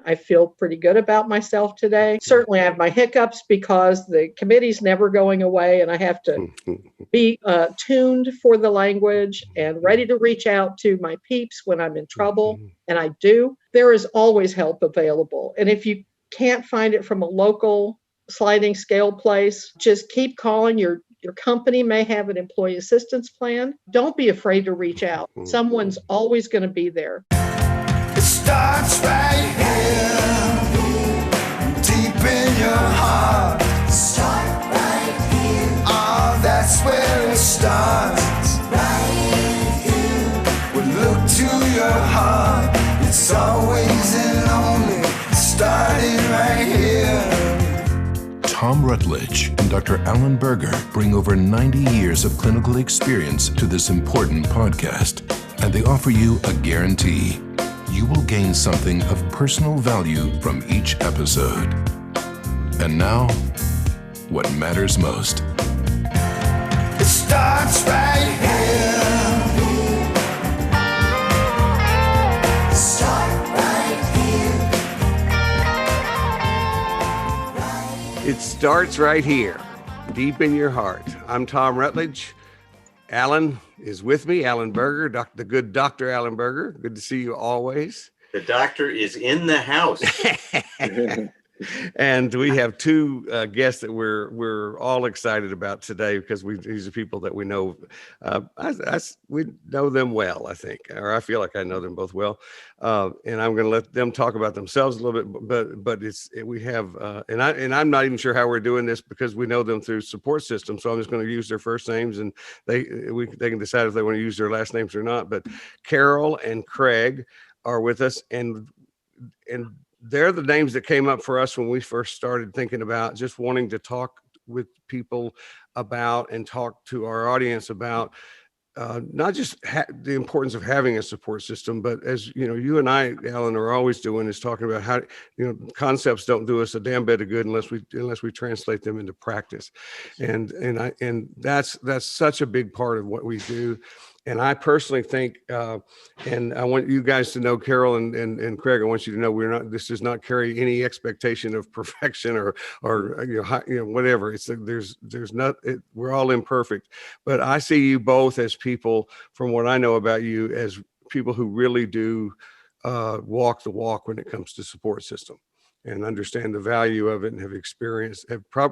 I feel pretty good about myself today. Certainly I have my hiccups because the committee's never going away and I have to be tuned for the language and ready to reach out to my peeps when I'm in trouble. And I do. There is always help available. And if you can't find it from a local sliding scale place, just keep calling. Your company may have an employee assistance plan. Don't be afraid to reach out. Someone's always going to be there. It starts right here, deep in your heart. Start right here. Oh, that's where it starts. Right here. We look to your heart. It's always and only starting right here. Tom Rutledge and Dr. Alan Berger bring over 90 years of clinical experience to this important podcast, and they offer you a guarantee. You will gain something of personal value from each episode. And now, what matters most. It starts right here. Start right here. It starts right here, deep in your heart. I'm Tom Rutledge. Alan is with me, Alan Berger, the good Dr. Alan Berger. Good to see you always. The doctor is in the house. And we have two guests that we're all excited about today because these are people that we know. We know them well, I think, or I feel like I know them both well. And I'm going to let them talk about themselves a little bit. But we have, and I'm not even sure how we're doing this because we know them through support systems. So I'm just going to use their first names, and they can decide if they want to use their last names or not. But Carol and Craig are with us, and they're the names that came up for us when we first started thinking about just wanting to talk with people about and talk to our audience about not just the importance of having a support system, but as you know, you and I, Alan, are always doing is talking about how, concepts don't do us a damn bit of good unless we translate them into practice. And that's such a big part of what we do. And I personally think, and I want you guys to know, Carol and Craig, I want you to know this does not carry any expectation of perfection or whatever. It's we're all imperfect, but I see you both as people, from what I know about you, as people who really do walk the walk when it comes to support system and understand the value of it, and have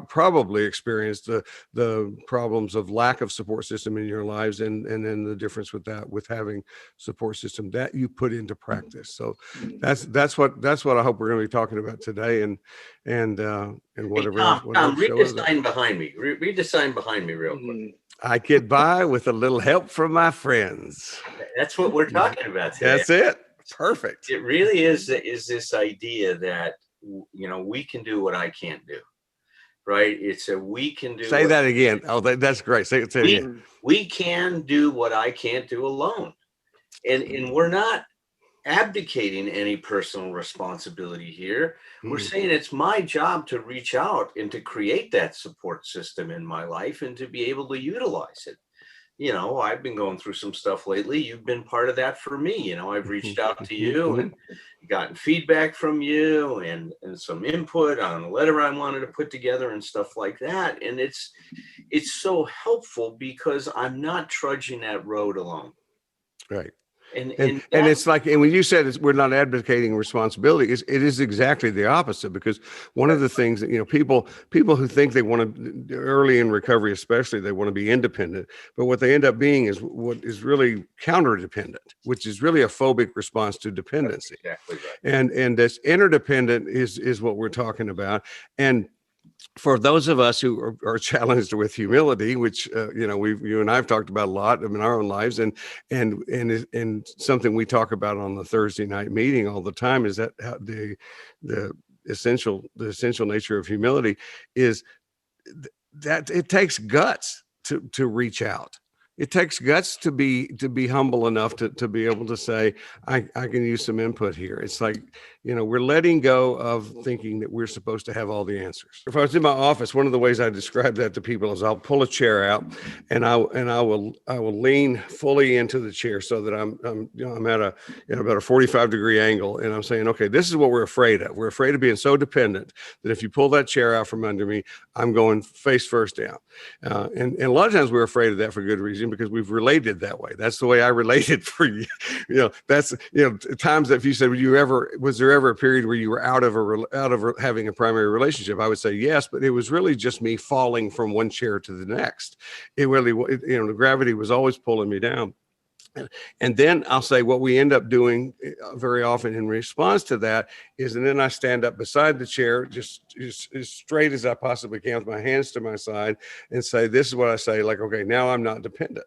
probably experienced the problems of lack of support system in your lives, and then the difference with having support system that you put into practice. So that's what I hope we're going to be talking about today, and whatever. Hey, Tom, read the sign behind me. Read the sign behind me real quick. I get by with a little help from my friends. That's what we're talking about today. That's it. Perfect. It really is this idea that we can do what I can't do, right? We can do. Say that again. Oh, that's great. Say it again. We can do what I can't do alone, and we're not abdicating any personal responsibility here. We're saying it's my job to reach out and to create that support system in my life and to be able to utilize it. I've been going through some stuff lately. You've been part of that for me. I've reached out to you and gotten feedback from you and some input on a letter I wanted to put together and stuff like that. And it's so helpful because I'm not trudging that road alone. Right. And it's like, and when you said we're not advocating responsibility, it is exactly the opposite, because one of the things that, people who think they want to, early in recovery especially, they want to be independent, but what they end up being is what is really counter-dependent, which is really a phobic response to dependency. That's exactly right. And this interdependent is what we're talking about. And for those of us who are challenged with humility, which you and I've talked about a lot in our own lives, and something we talk about on the Thursday night meeting all the time, is that the essential nature of humility is that it takes guts to reach out. it takes guts to be humble enough to be able to say, I can use some input here. It's like, we're letting go of thinking that we're supposed to have all the answers. If I was in my office, one of the ways I describe that to people is I'll pull a chair out and I will lean fully into the chair so that I'm at about a 45-degree angle, and I'm saying, okay, this is what we're afraid of. We're afraid of being so dependent that if you pull that chair out from under me, I'm going face first down. And a lot of times we're afraid of that for good reason, because we've related that way. That's the way I related for you. That's times that if you said, was there ever a period where you were out of having a primary relationship? I would say yes, but it was really just me falling from one chair to the next. It really, the gravity was always pulling me down. And then I'll say what we end up doing very often in response to that is, and then I stand up beside the chair, just as straight as I possibly can with my hands to my side, and say, this is what I say, like, okay, now I'm not dependent.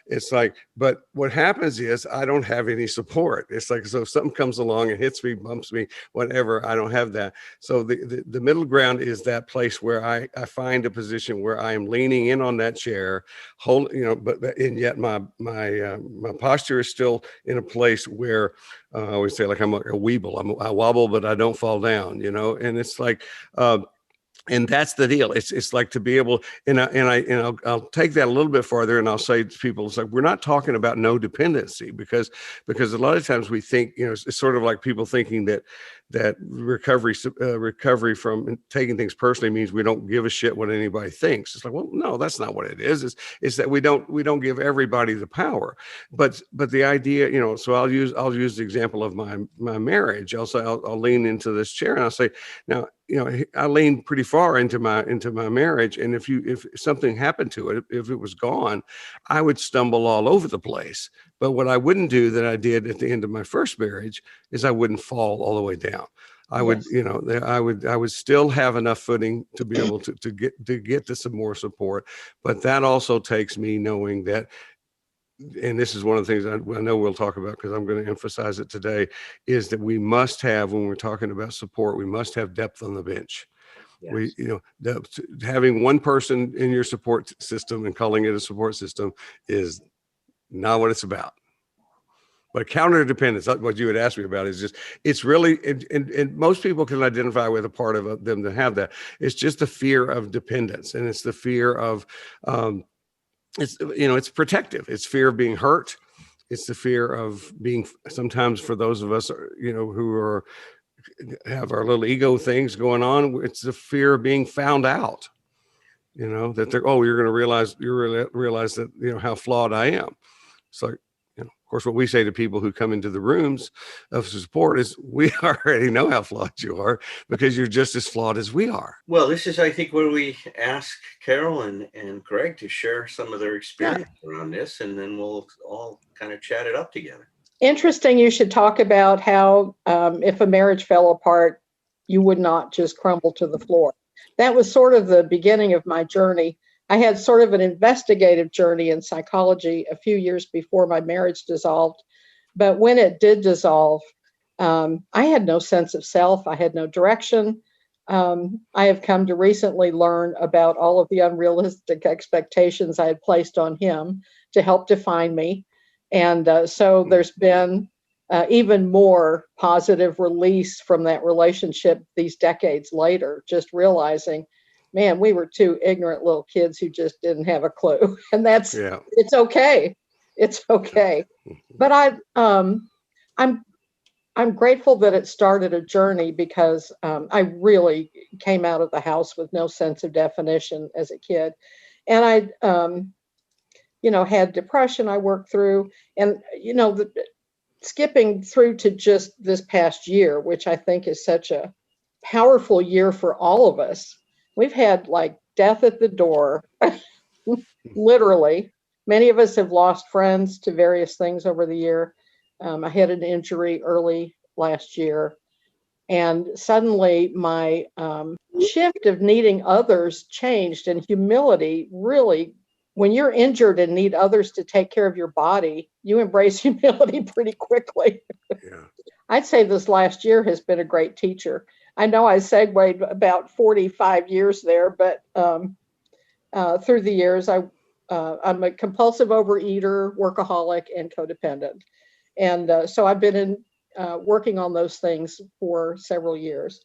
It's like, but what happens is I don't have any support. It's like, so if something comes along and hits me, bumps me, whatever, I don't have that. So the middle ground is that place where I find a position where I am leaning in on that chair, and yet my posture is still in a place where I always say, like, I'm like a weeble. I wobble, but I don't fall down, and it's like, and that's the deal. It's like to be able, I'll take that a little bit farther, and I'll say to people, it's like, we're not talking about no dependency, because a lot of times we think, it's sort of like people thinking that recovery from taking things personally means we don't give a shit what anybody thinks. It's like, well, no, that's not what it is. It's that we don't give everybody the power. But the idea, so I'll use the example of my marriage. I'll say, I'll lean into this chair and I'll say, now, I leaned pretty far into my marriage. And if something happened to it, if it was gone, I would stumble all over the place. But what I wouldn't do that I did at the end of my first marriage is I wouldn't fall all the way down. I would still have enough footing to be able to get to some more support. But that also takes me knowing that, and this is one of the things I know we'll talk about, because I'm going to emphasize it today, is that we must have, when we're talking about support, we must have depth on the bench. Yes. Having one person in your support system and calling it a support system is not what it's about. But counter dependence, what you had asked me about, is just, it's really, and most people can identify with a part of them that have that. It's just the fear of dependence, and it's the fear of, it's protective. It's fear of being hurt. It's the fear of being, sometimes for those of us, who have our little ego things going on, it's the fear of being found out, that you're going to realize that, how flawed I am. It's like, of course, what we say to people who come into the rooms of support is, we already know how flawed you are, because you're just as flawed as we are. Well, this is, I think, where we ask Carol and Greg to share some of their experience around this, and then we'll all kind of chat it up together. Interesting. You should talk about how if a marriage fell apart, you would not just crumble to the floor. That was sort of the beginning of my journey. I had sort of an investigative journey in psychology a few years before my marriage dissolved. But when it did dissolve, I had no sense of self. I had no direction. I have come to recently learn about all of the unrealistic expectations I had placed on him to help define me. And so there's been even more positive release from that relationship these decades later, just realizing, man, we were two ignorant little kids who just didn't have a clue. And it's okay. It's okay. But I'm grateful that it started a journey, because I really came out of the house with no sense of definition as a kid. And I, had depression I worked through, and, skipping through to just this past year, which I think is such a powerful year for all of us. We've had like death at the door, literally. Many of us have lost friends to various things over the year. I had an injury early last year, and suddenly my shift of needing others changed, and humility really, when you're injured and need others to take care of your body, you embrace humility pretty quickly. Yeah. I'd say this last year has been a great teacher. I know I segued about 45 years there, but through the years, I I'm a compulsive overeater, workaholic, and codependent. And so I've been working on those things for several years.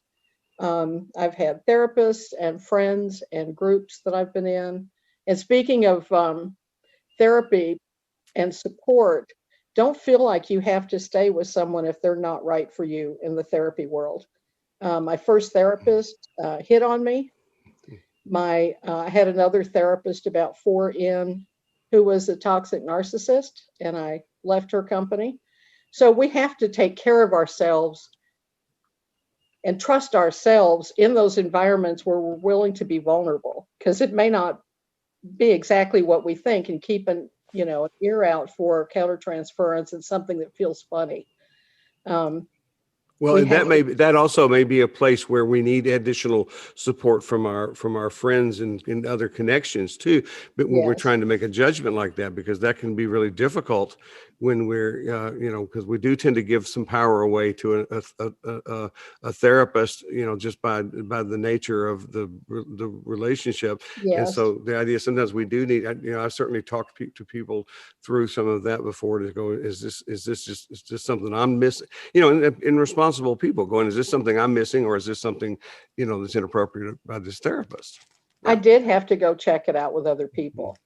I've had therapists and friends and groups that I've been in. And speaking of therapy and support, don't feel like you have to stay with someone if they're not right for you in the therapy world. My first therapist hit on me. I had another therapist about 4 in who was a toxic narcissist, and I left her company. So we have to take care of ourselves and trust ourselves in those environments where we're willing to be vulnerable, because it may not be exactly what we think, and keep an ear out for countertransference and something that feels funny. Well, and that also may be a place where we need additional support from our friends and other connections too. But when we're trying to make a judgment like that, because that can be really difficult when we're because we do tend to give some power away to a therapist, just by the nature of the relationship. Yes. And so the idea, sometimes we do need, I've certainly talked to people through some of that before, to go, is this something I'm missing? In responsible people going, is this something I'm missing, or is this something, that's inappropriate by this therapist? I did have to go check it out with other people.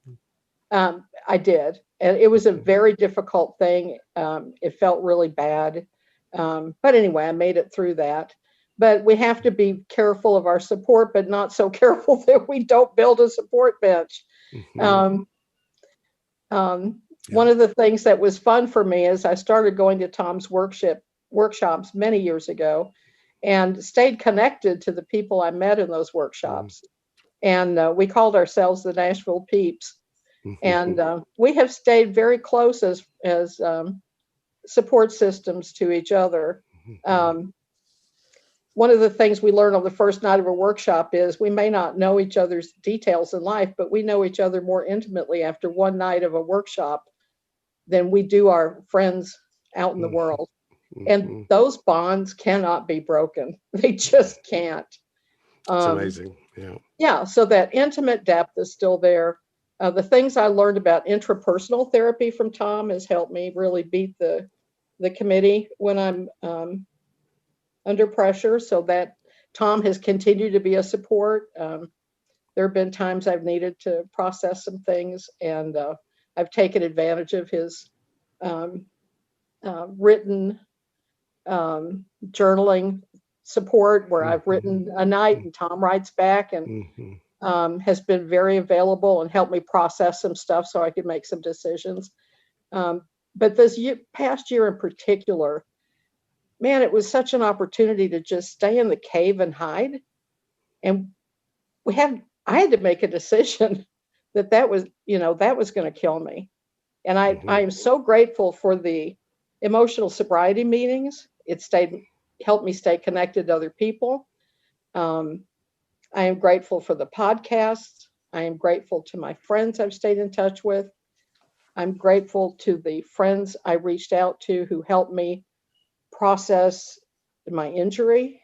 I did. And it was a very difficult thing. It felt really bad. But anyway, I made it through that. But we have to be careful of our support, but not so careful that we don't build a support bench. One of the things that was fun for me is I started going to Tom's workshops many years ago, and stayed connected to the people I met in those workshops. And we called ourselves the Nashville Peeps. And we have stayed very close as support systems to each other. One of the things we learned on the first night of a workshop is we may not know each other's details in life, but we know each other more intimately after one night of a workshop than we do our friends out in the world. And those bonds cannot be broken. They just can't. It's amazing. Yeah. Yeah. So that intimate depth is still there. The things I learned about intrapersonal therapy from Tom has helped me really beat the committee when I'm under pressure. So that Tom has continued to be a support. There have been times I've needed to process some things, and I've taken advantage of his written journaling support, where I've written a night and Tom writes back, and has been very available and helped me process some stuff so I could make some decisions. But this past year in particular, man, it was such an opportunity to just stay in the cave and hide. And I had to make a decision that was going to kill me. And I am so grateful for the emotional sobriety meetings. It helped me stay connected to other people. I am grateful for the podcasts. I am grateful to my friends I've stayed in touch with. I'm grateful to the friends I reached out to who helped me process my injury.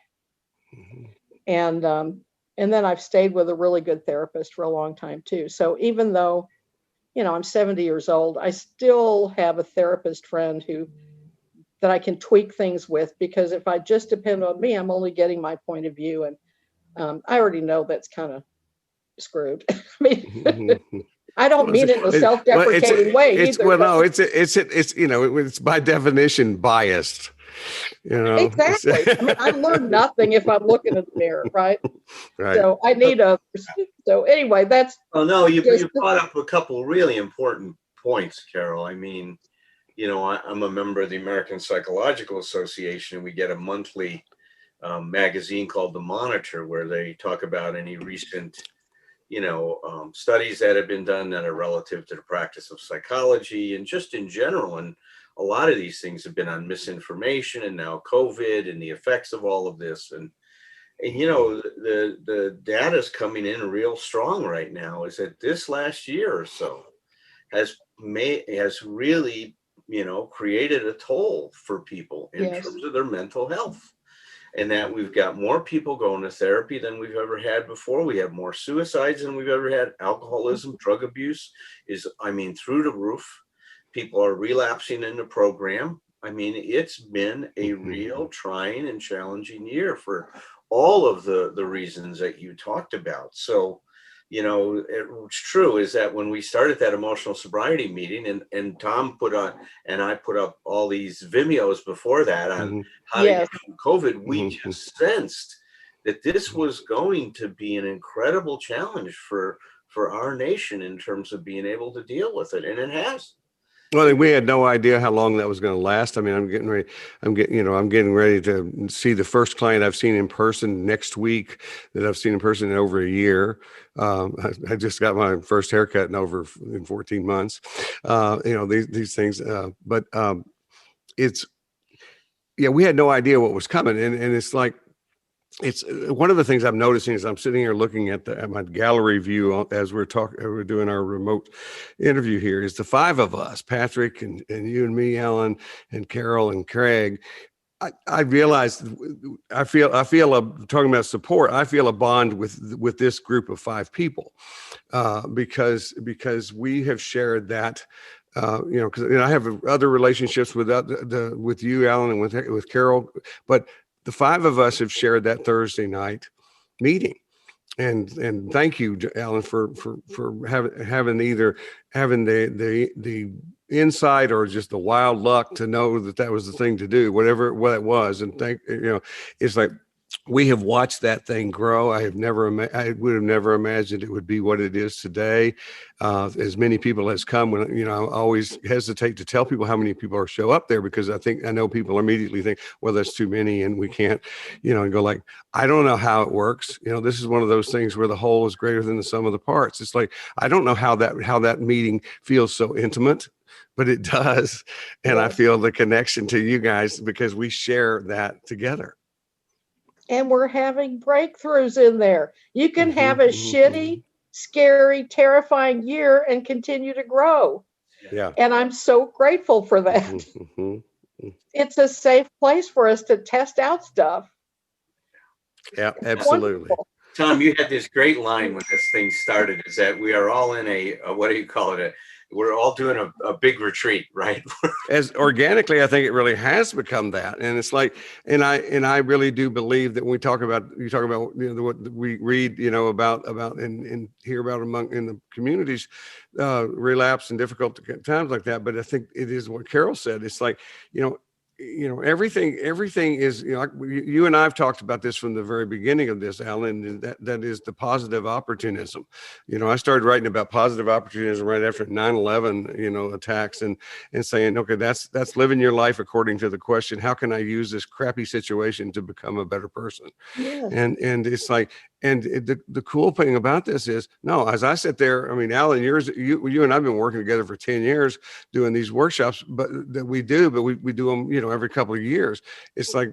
And then I've stayed with a really good therapist for a long time too. So even though, I'm 70 years old, I still have a therapist friend that I can tweak things with, because if I just depend on me, I'm only getting my point of view. And I already know that's kind of screwed. I mean, I don't mean it in a self-deprecating way either. Well, no, it's by definition biased. Exactly. I mean, I learn nothing if I'm looking in the mirror, right? Right. So I need others. So anyway, that's. Oh no, you brought up a couple really important points, Carol. I mean, I'm a member of the American Psychological Association, and we get a monthly magazine called The Monitor, where they talk about any recent, studies that have been done that are relative to the practice of psychology and just in general. And a lot of these things have been on misinformation, and now COVID and the effects of all of this. And the data is coming in real strong right now, is that this last year or so has really, created a toll for people in terms of their mental health. and that we've got more people going to therapy than we've ever had before. We have more suicides than we've ever had. Alcoholism, drug abuse is, I mean, through the roof. People are relapsing in the program. I mean, it's been a real trying and challenging year for all of the reasons that you talked about. So, you know, it's true is that when we started that emotional sobriety meeting, and Tom put on, and I put up all these Vimeos before that on how to Yes. get through COVID, we just sensed that this was going to be an incredible challenge for our nation in terms of being able to deal with it, and it has. Well, we had no idea how long that was going to last. I mean, I'm getting ready to see the first client I've seen in person next week that I've seen in person in over a year. I just got my first haircut in 14 months. You know, these things, but it's, yeah, we had no idea what was coming. And it's like, it's one of the things I'm noticing is I'm sitting here looking at my gallery view as we're doing our remote interview here, is the five of us, Patrick and you and me, Alan and Carol and Craig. I realized I feel talking about support. I feel a bond with this group of five people because we have shared that. You know, because I have other relationships with you, Alan, and with Carol, but the five of us have shared that Thursday night meeting, and thank you, Alan, for having the insight or just the wild luck to know that was the thing to do, whatever it was, and it's like we have watched that thing grow. I would have never imagined it would be what it is today. As many people has come, when I always hesitate to tell people how many people show up there, because I know people immediately think, well, that's too many and we can't, and go like, I don't know how it works. This is one of those things where the whole is greater than the sum of the parts. It's like, I don't know how that meeting feels so intimate, but it does. And I feel the connection to you guys because we share that together. And we're having breakthroughs in there. You can have a shitty, scary, terrifying year and continue to grow. Yeah. And I'm so grateful for that. It's a safe place for us to test out stuff. Yeah, absolutely. Wonderful. Tom, you had this great line when this thing started, is that we are all in a what do you call it? We're all doing a big retreat, right? As organically, I think it really has become that. And it's like, and I really do believe that when you talk about what we read, about and hear about in the communities, relapse and difficult times like that. But I think it is what Carol said. It's like, everything is, you and I've talked about this from the very beginning of this, Alan, and that is the positive opportunism. I started writing about positive opportunism right after 9/11, attacks and saying, okay, that's living your life according to the question, how can I use this crappy situation to become a better person? Yes. And it's like, and the cool thing about this is, no, as I sit there, I mean, Alan, you and I've been working together for 10 years doing these workshops, but we do them, every couple of years. It's like,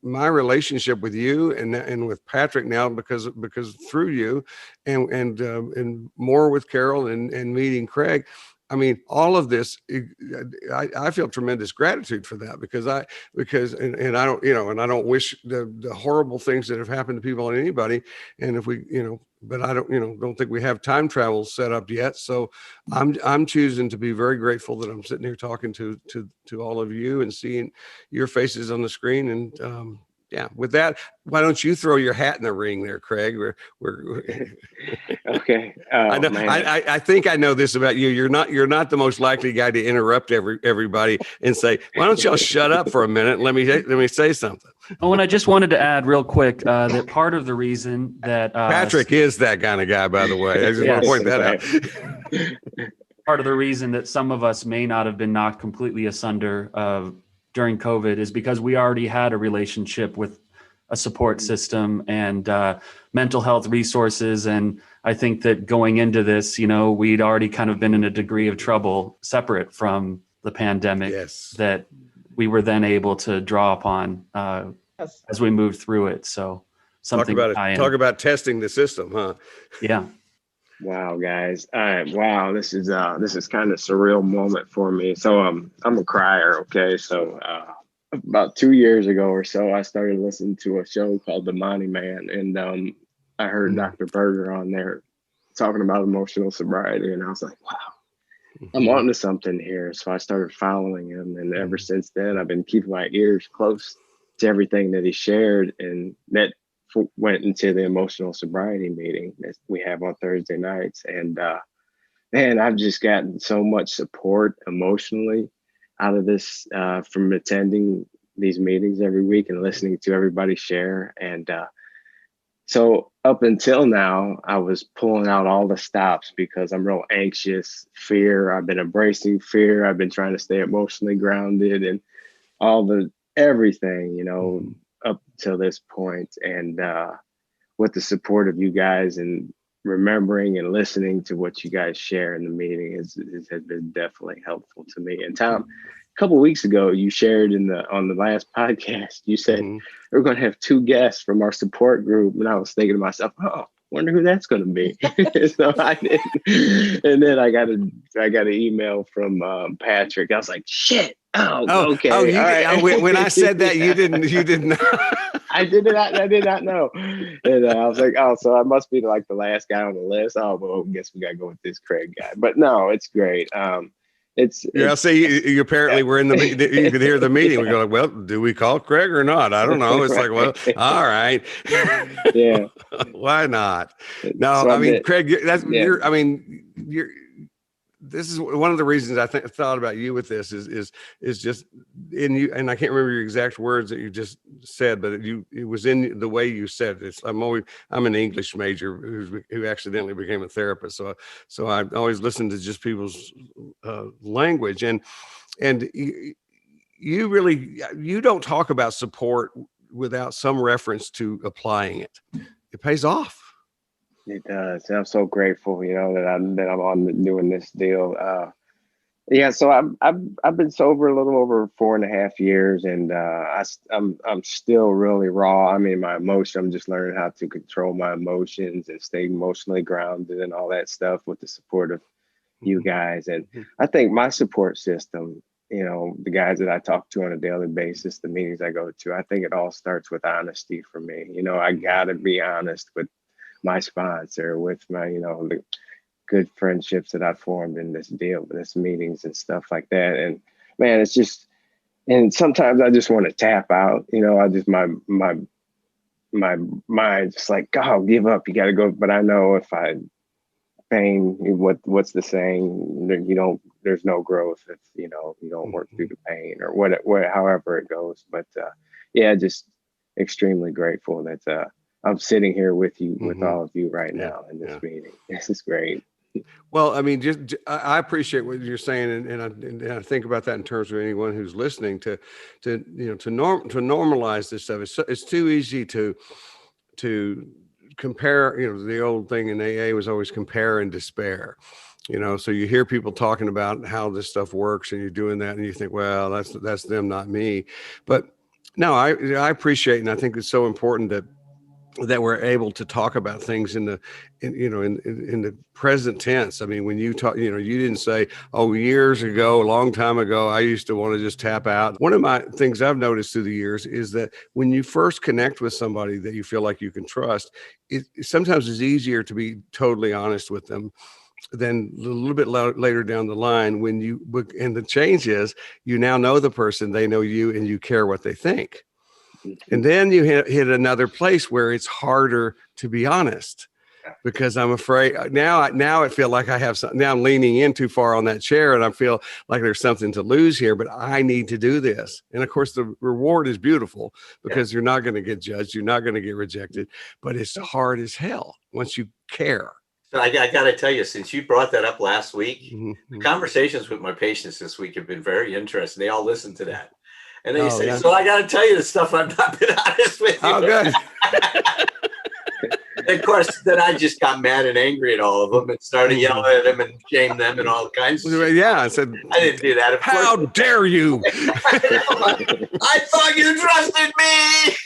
my relationship with you and with Patrick now, because through you and more with Carol and meeting Craig. I mean, all of this, I feel tremendous gratitude for that because I don't, and I don't wish the horrible things that have happened to people and anybody. And if we, but I don't think we have time travel set up yet. So I'm choosing to be very grateful that I'm sitting here talking to all of you and seeing your faces on the screen. And yeah, with that, why don't you throw your hat in the ring there, Craig? We're okay. I know. I think I know this about you. You're not the most likely guy to interrupt everybody and say, "Why don't y'all shut up for a minute? And let me say something." Oh, and I just wanted to add real quick that part of the reason that Patrick is that kind of guy, by the way. I just want to point that out. Part of the reason that some of us may not have been knocked completely asunder during COVID is because we already had a relationship with a support system and mental health resources. And I think that going into this, we'd already kind of been in a degree of trouble separate from the pandemic. Yes. That we were then able to draw upon as we moved through it. So something talk about testing the system, huh? Yeah. Wow, guys. Wow, this is kind of surreal moment for me. So I'm a crier, okay? So about 2 years ago or so, I started listening to a show called The Money Man, and I heard Dr. Berger on there talking about emotional sobriety, and I was like, wow, I'm onto something here. So I started following him, and ever since then, I've been keeping my ears close to everything that he shared, and that went into the emotional sobriety meeting that we have on Thursday nights. And man, I've just gotten so much support emotionally out of this from attending these meetings every week and listening to everybody share. And so up until now, I was pulling out all the stops because I'm real anxious, fear. I've been embracing fear. I've been trying to stay emotionally grounded and everything, up till this point. And with the support of you guys and remembering and listening to what you guys share in the meeting has been definitely helpful to me. And Tom, a couple of weeks ago, you shared on the last podcast, you said we're going to have 2 guests from our support group, and I was thinking to myself, oh, wonder who that's going to be. So I didn't. And then I got an email from Patrick. I was like, shit. Oh, okay. Oh, when I said that, you didn't know. I did not know. And I was like, oh, so I must be like the last guy on the list. Oh, well, I guess we got to go with this Craig guy. But no, it's great. You apparently were in the you could hear the meeting. We go like, well, do we call Craig or not? I don't know. It's like, well, all right. Yeah. Why not? No, so Craig, this is one of the reasons I thought about you with this is just in you, and I can't remember your exact words that you just said, but it was in the way you said it. I'm an English major who accidentally became a therapist, so I always listen to just people's language, and you don't talk about support without some reference to applying it. It pays off. It does. I'm so grateful, that I'm on doing this deal. So I've been sober a little over 4.5 years, and I'm still really raw. I mean, my emotion. I'm just learning how to control my emotions and stay emotionally grounded and all that stuff with the support of you guys. And I think my support system, the guys that I talk to on a daily basis, the meetings I go to, I think it all starts with honesty for me. I gotta be honest with my sponsor, with my, the good friendships that I formed in this deal, this meetings and stuff like that. And man, it's just, and sometimes I just want to tap out, I just, my mind's just like, oh, give up, you got to go. But I know if I pain, what's the saying? There's no growth if, you don't work through the pain or however it goes. But just extremely grateful that, I'm sitting here with you, with all of you right now in this meeting. This is great. Well, I mean, I appreciate what you're saying, and I think about that in terms of anyone who's listening to normalize this stuff. It's too easy to compare. The old thing in AA was always compare and despair. So you hear people talking about how this stuff works, and you're doing that, and you think, well, that's them, not me. But no, I appreciate, and I think it's so important that we're able to talk about things in the present tense. I mean, when you talk, you didn't say, oh, years ago, a long time ago, I used to want to just tap out. One of my things I've noticed through the years is that when you first connect with somebody that you feel like you can trust, it sometimes is easier to be totally honest with them than a little bit later down the line and the change is you now know the person, they know you, and you care what they think. And then you hit another place where it's harder to be honest, because I'm afraid now I feel like I have something. Now I'm leaning in too far on that chair, and I feel like there's something to lose here, but I need to do this. And of course, the reward is beautiful because you're not going to get judged. You're not going to get rejected, but it's hard as hell once you care. So I got to tell you, since you brought that up last week, the conversations with my patients this week have been very interesting. They all listen to that. And they say, so I got to tell you the stuff I've not been honest with you. Oh, good. And of course, then I just got mad and angry at all of them and started yelling at them and shaming them and all kinds of shit. Yeah, I said, I didn't do that. How dare you? I thought you trusted me.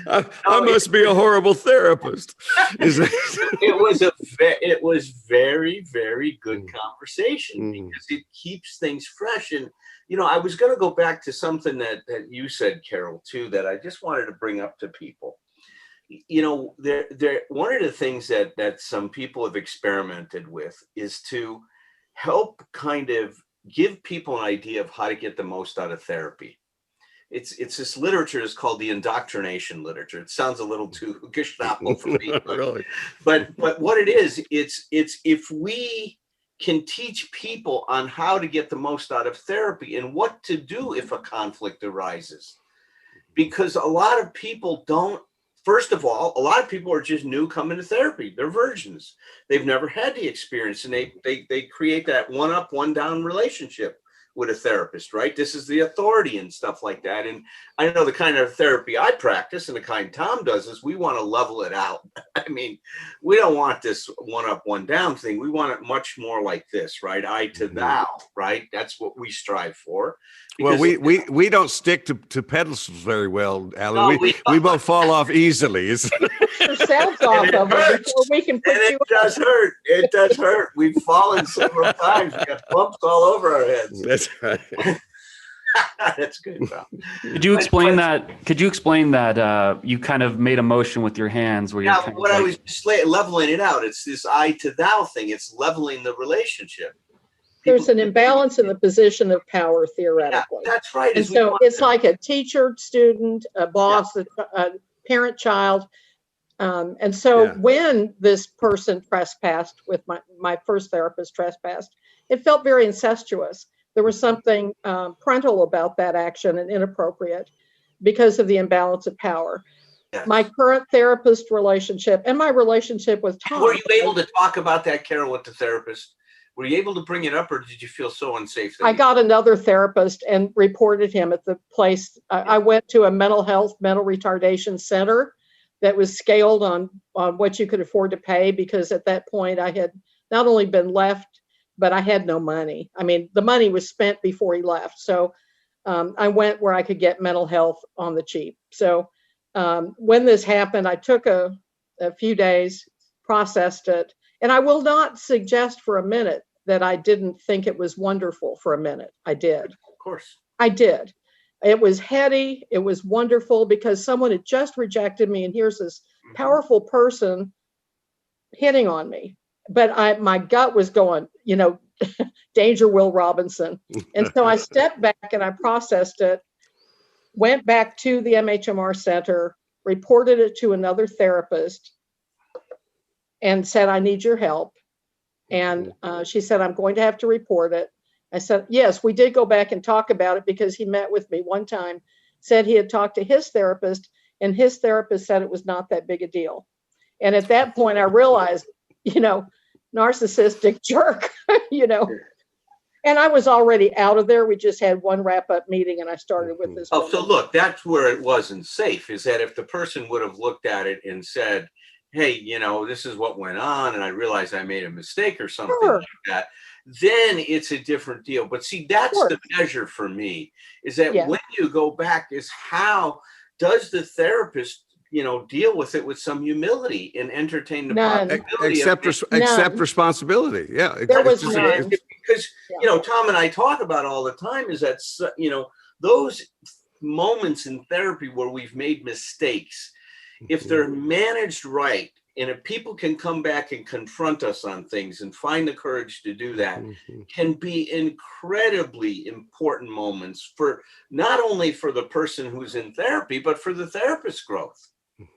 I must be a horrible therapist. It was very, very good conversation because it keeps things fresh. And I was going to go back to something that you said, Carol, too, that I just wanted to bring up to people. One of the things that some people have experimented with is to help kind of give people an idea of how to get the most out of therapy. It's this literature is called the indoctrination literature. It sounds a little too Gestapo for me, Really? but what it is, it's if we can teach people on how to get the most out of therapy and what to do if a conflict arises, because a lot of people don't. First of all, a lot of people are just new coming to therapy. They're virgins. They've never had the experience, and they create that one up, one down relationship with a therapist, right? This is the authority and stuff like that. And I know the kind of therapy I practice and the kind Tom does is we want to level it out. I mean, we don't want this one up, one down thing. We want it much more like this, right? I to thou, right? That's what we strive for. Well, we don't stick to pedestals very well, Alan. No, we both fall off easily. Yourselves off of it before we can put And it you does hurt. It does hurt. We've fallen several times. We got bumps all over our heads. That's right. That's good, Tom. Could you explain that? Could you explain that you kind of made a motion with your hands where you're Yeah, kind of what I like- was just leveling it out. It's this I to thou thing. It's leveling the relationship. There's an imbalance in the position of power Yeah, theoretically. that's right. And so it's like a teacher, student, a boss, a parent, child. And so Yeah. when this person trespassed with my first therapist trespassed, it felt very incestuous. There was something parental about that action and inappropriate because of the imbalance of power. Yes. My current therapist relationship and my relationship with Tom. Were you able to talk about that, Carol, with the therapist? Were you able to bring it up, or did you feel so unsafe? I got another therapist and reported him at the place. I went to a mental retardation center that was scaled on what you could afford to pay, because at that point I had not only been left, but I had no money. I mean, the money was spent before he left. So I went where I could get mental health on the cheap. So when this happened, I took a few days, processed it, and I will not suggest for a minute that I didn't think it was wonderful for a minute. I did. Of course. I did. It was heady. It was wonderful because someone had just rejected me, and here's this powerful person hitting on me. But my gut was going, danger, Will Robinson. And so I stepped back and I processed it, went back to the MHMR center, reported it to another therapist, and said, I need your help. And she said, I'm going to have to report it. I said, yes, we did go back and talk about it because he met with me one time, said he had talked to his therapist, and his therapist said it was not that big a deal. And at that point, I realized, narcissistic jerk, And I was already out of there. We just had one wrap-up meeting, and I started with this. Oh, so look, that's where it wasn't safe, is that if the person would have looked at it and said, hey, this is what went on, and I realized I made a mistake or something Sure. like that, then it's a different deal. But see, that's the measure for me, is that when you go back is how does the therapist, deal with it with some humility and entertain the possibility accept responsibility. Yeah. There was none. Because, Tom and I talk about all the time is that, those moments in therapy where we've made mistakes, if they're managed right, and if people can come back and confront us on things and find the courage to do that, can be incredibly important moments for not only for the person who's in therapy, but for the therapist's growth.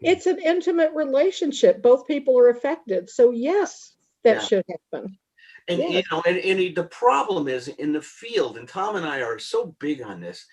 It's an intimate relationship. Both people are affected. So yes, that should happen. And, and the problem is in the field, and Tom and I are so big on this,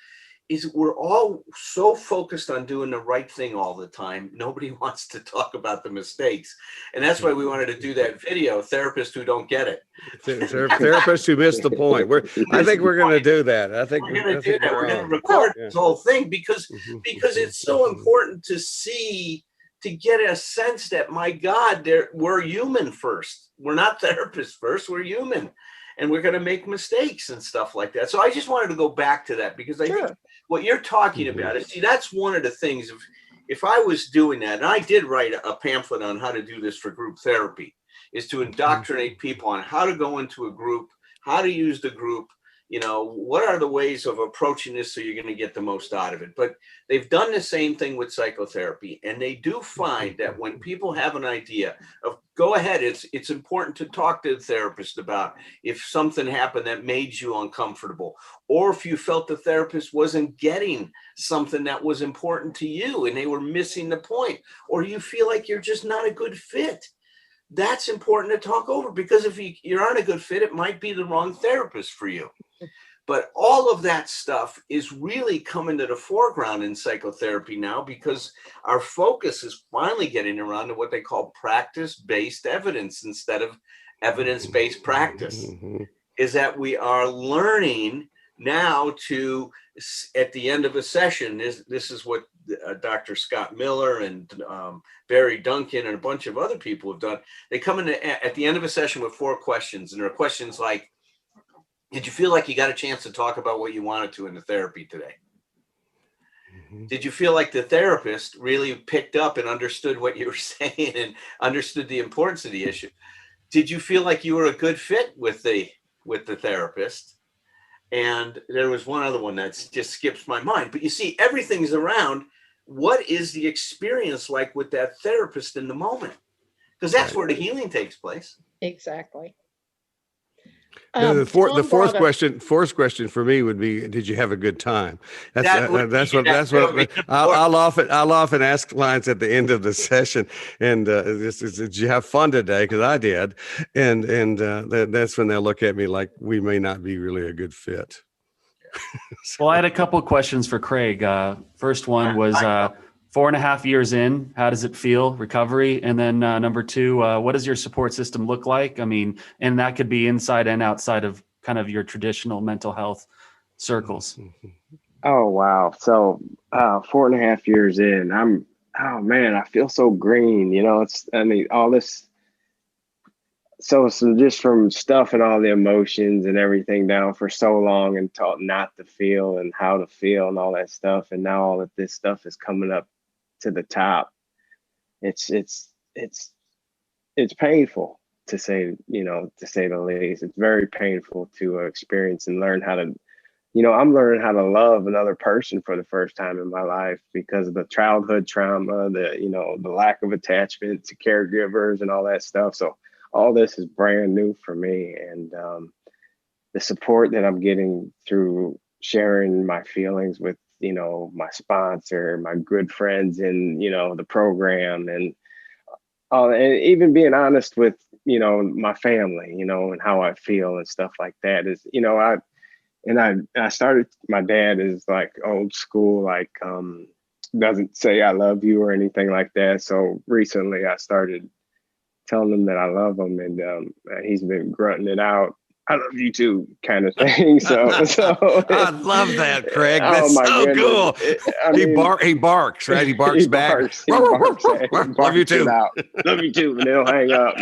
is we're all so focused on doing the right thing all the time. Nobody wants to talk about the mistakes. And that's why we wanted to do that video, Therapists Who Don't Get It. Therapists who missed the point. I think we're going to do that. I think we're going to do that. We're going to record this whole thing because it's so important to see, to get a sense that, my God, we're human first. We're not therapists first. We're human. And we're going to make mistakes and stuff like that. So I just wanted to go back to that because I think what you're talking about is, see, that's one of the things. If I was doing that, and I did write a pamphlet on how to do this for group therapy, is to indoctrinate people on how to go into a group, how to use the group, you know, what are the ways of approaching this so you're going to get the most out of it? But they've done the same thing with psychotherapy, and they do find that when people have an idea of go ahead, it's important to talk to the therapist about if something happened that made you uncomfortable, or if you felt the therapist wasn't getting something that was important to you and they were missing the point, or you feel like you're just not a good fit. That's important to talk over, because if you aren't a good fit, it might be the wrong therapist for you. But all of that stuff is really coming to the foreground in psychotherapy now, because our focus is finally getting around to what they call practice-based evidence instead of evidence-based practice. Is that we are learning now to, at the end of a session, this is what Dr. Scott Miller and Barry Duncan and a bunch of other people have done. They come in at the end of a session with 4 questions, and there are questions like, did you feel like you got a chance to talk about what you wanted to in the therapy today? Did you feel like the therapist really picked up and understood what you were saying and understood the importance of the issue? Did you feel like you were a good fit with the therapist? And there was one other one that just skips my mind. But you see, everything's around what is the experience like with that therapist in the moment? Because that's where the healing takes place. Exactly. The Tom fourth brought up- question for me would be, did you have a good time? That's That would be I'll often ask clients at the end of the session, and did you have fun today? Because I did, and that's when they'll look at me like we may not be really a good fit. Well, I had a couple of questions for Craig. First one was 4.5 years in, how does it feel, recovery? And then number 2, what does your support system look like? I mean, and that could be inside and outside of kind of your traditional mental health circles. Oh, wow. So 4.5 years in, oh man, I feel so green. You know, all this. So just from stuffing all the emotions and everything down for so long and taught not to feel and how to feel and all that stuff. And now all of this stuff is coming up to the top. It's painful to say the least. It's very painful to experience and learn how to, I'm learning how to love another person for the first time in my life because of the childhood trauma, the lack of attachment to caregivers and all that stuff. So all this is brand new for me. And the support that I'm getting through sharing my feelings with, my sponsor, my good friends in, the program, and even being honest with, my family, and how I feel and stuff like that is, I started, my dad is like old school, like doesn't say I love you or anything like that. So recently I started telling him that I love him, and he's been grunting it out. I love you too, kind of thing. So I love that, Craig. That's so cool. He barks, right? He barks back. Love you too. Love you too. And they'll hang up,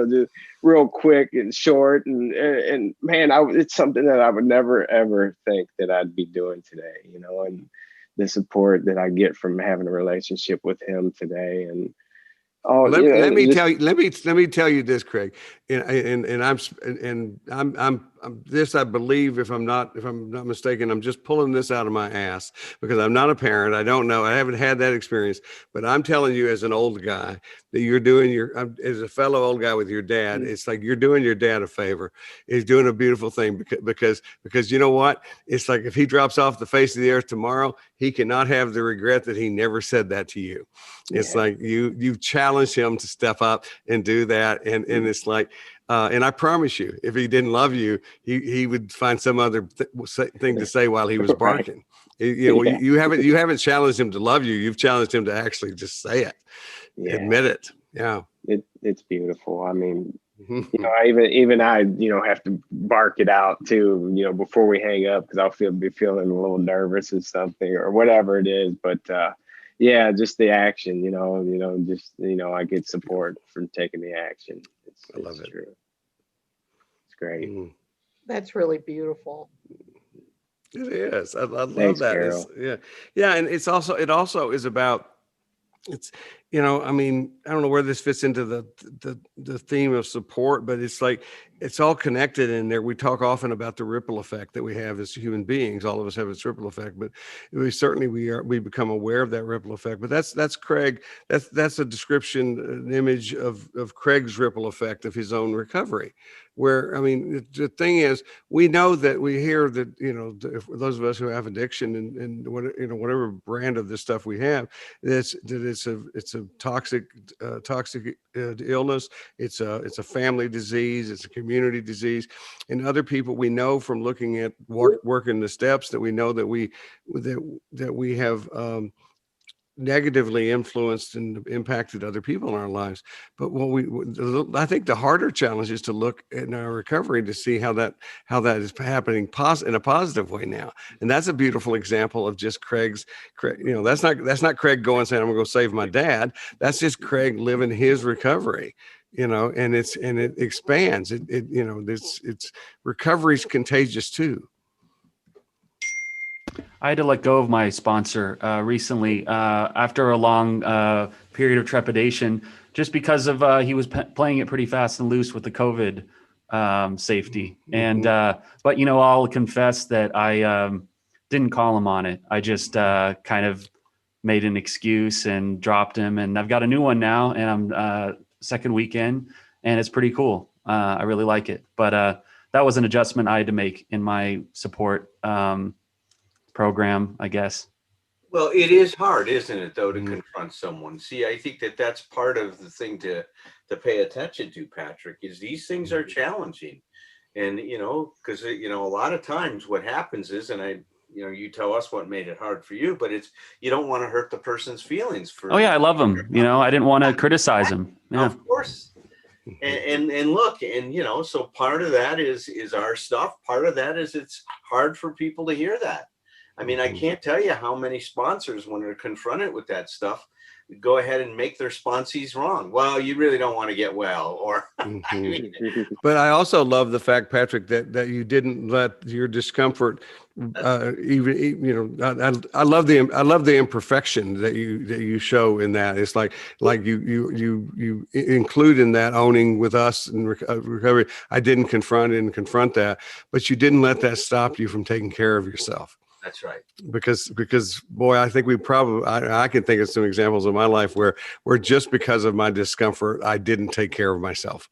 just real quick and short. And man, it's something that I would never, ever think that I'd be doing today, and the support that I get from having a relationship with him today. And let me tell you this, Craig, and I'm this, I believe, if I'm not mistaken, I'm just pulling this out of my ass because I'm not a parent. I don't know. I haven't had that experience, but I'm telling you as an old guy that you're doing as a fellow old guy with your dad, it's like you're doing your dad a favor. He's doing a beautiful thing because you know what? It's like if he drops off the face of the earth tomorrow, he cannot have the regret that he never said that to you. It's like you've challenged him to step up and do that. And it's like, and I promise you, if he didn't love you, he would find some other thing to say while he was barking. You haven't challenged him to love you. You've challenged him to actually just say it, admit it. Yeah, it's beautiful. I mean, I have to bark it out too, before we hang up because I'll be feeling a little nervous or something or whatever it is. But just the action, I get support from taking the action. I love it. True. It's great. That's really beautiful. It is. I love Thanks, that. Carol. Yeah. And it also is about you know, I mean, I don't know where this fits into the theme of support, but it's like it's all connected in there. We talk often about the ripple effect that we have as human beings. All of us have this ripple effect, but we become aware of that ripple effect. But that's Craig. That's a description, an image of Craig's ripple effect of his own recovery. Where, I mean, the thing is, we know that we hear that, you know, if those of us who have addiction and what, you know, whatever brand of this stuff we have, it's a toxic illness. It's a family disease. It's a community disease. And other people we know from looking at working the steps that we know that we have negatively influenced and impacted other people in our lives. But I think the harder challenge is to look in our recovery to see how that is happening in a positive way now. And that's a beautiful example of just Craig, you know, that's not Craig going saying, I'm gonna go save my dad. That's just Craig living his recovery, you know, and it expands. You know, it's recovery's contagious too. I had to let go of my sponsor recently after a long period of trepidation, just because of he was playing it pretty fast and loose with the COVID safety. And but, you know, I'll confess that I didn't call him on it. I just kind of made an excuse and dropped him. And I've got a new one now, and I'm second weekend, and it's pretty cool. I really like it. But that was an adjustment I had to make in my support program, I guess. Well, it is hard, isn't it, though, to confront someone? See, I think that's part of the thing to pay attention to, Patrick, is these things are challenging. And, you know, because, you know, a lot of times what happens is, and you tell us what made it hard for you, but it's, you don't want to hurt the person's feelings. Oh yeah, I love him. You know, I didn't want to criticize him. Yeah. Of course. And look, and, you know, so part of that is our stuff. Part of that is it's hard for people to hear that. I mean, I can't tell you how many sponsors, when they're confronted with that stuff, go ahead and make their sponsees wrong. Well, you really don't want to get well, or. I mean, but I also love the fact, Patrick, that you didn't let your discomfort even, you know, I love the imperfection that you show in that. It's like you include in that owning with us and recovery. I didn't confront that, but you didn't let that stop you from taking care of yourself. That's right. Because boy, I think I can think of some examples in my life where just because of my discomfort, I didn't take care of myself.